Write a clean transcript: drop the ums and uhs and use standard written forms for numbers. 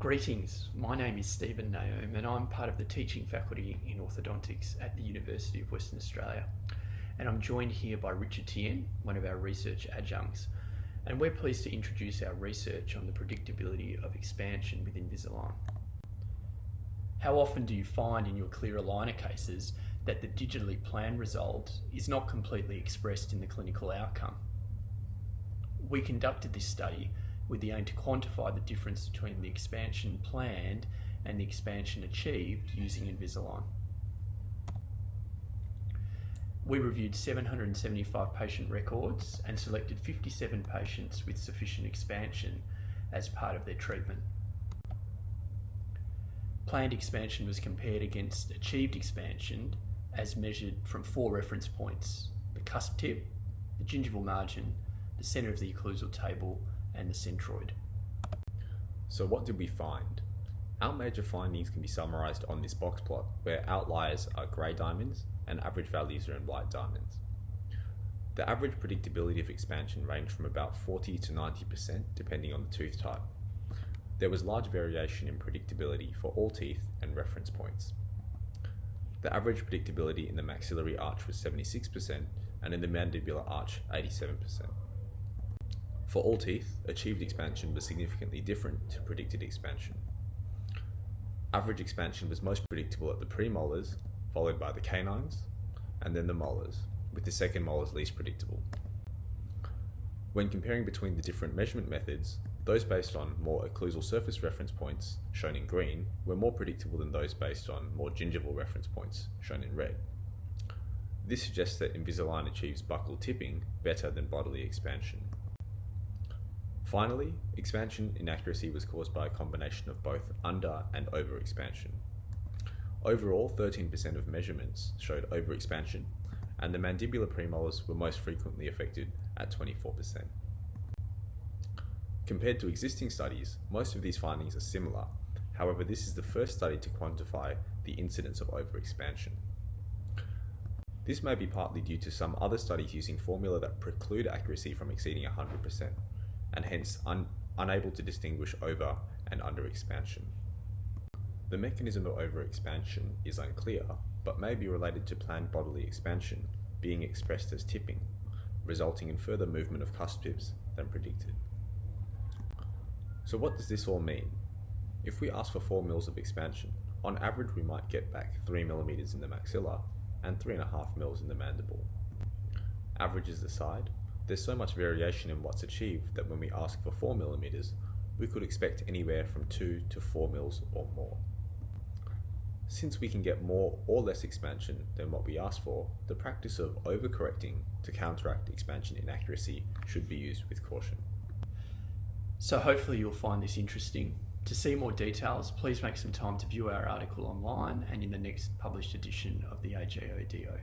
Greetings, my name is Stephen Naome and I'm part of the teaching faculty in orthodontics at the University of Western Australia. And I'm joined here by Richard Tien, one of our research adjuncts, and we're pleased to introduce our research on the predictability of expansion with Invisalign. How often do you find in your clear aligner cases that the digitally planned result is not completely expressed in the clinical outcome? We conducted this study with the aim to quantify the difference between the expansion planned and the expansion achieved using Invisalign. We reviewed 775 patient records and selected 57 patients with sufficient expansion as part of their treatment. Planned expansion was compared against achieved expansion as measured from 4 reference points: the cusp tip, the gingival margin, the centre of the occlusal table, and the centroid. So what did we find? Our major findings can be summarised on this box plot, where outliers are grey diamonds and average values are in white diamonds. The average predictability of expansion ranged from about 40 to 90% depending on the tooth type. There was large variation in predictability for all teeth and reference points. The average predictability in the maxillary arch was 76% and in the mandibular arch 87%. For all teeth, achieved expansion was significantly different to predicted expansion. Average expansion was most predictable at the premolars, followed by the canines, and then the molars, with the second molars least predictable. When comparing between the different measurement methods, those based on more occlusal surface reference points, shown in green, were more predictable than those based on more gingival reference points, shown in red. This suggests that Invisalign achieves buccal tipping better than bodily expansion. Finally, expansion inaccuracy was caused by a combination of both under and over expansion. Overall, 13% of measurements showed overexpansion, and the mandibular premolars were most frequently affected at 24%. Compared to existing studies, most of these findings are similar. However, this is the first study to quantify the incidence of overexpansion. This may be partly due to some other studies using formula that preclude accuracy from exceeding 100%, and hence unable to distinguish over and under expansion. The mechanism of overexpansion is unclear, but may be related to planned bodily expansion being expressed as tipping, resulting in further movement of cusp tips than predicted. So what does this all mean? If we ask for 4 mils of expansion, on average we might get back 3 millimeters in the maxilla and 3.5 mils in the mandible. Averages aside, there's so much variation in what's achieved that when we ask for 4 millimeters, we could expect anywhere from 2 to 4 mils or more. Since we can get more or less expansion than what we ask for, the practice of overcorrecting to counteract expansion inaccuracy should be used with caution. So hopefully you'll find this interesting. To see more details, please make some time to view our article online and in the next published edition of the AJODO.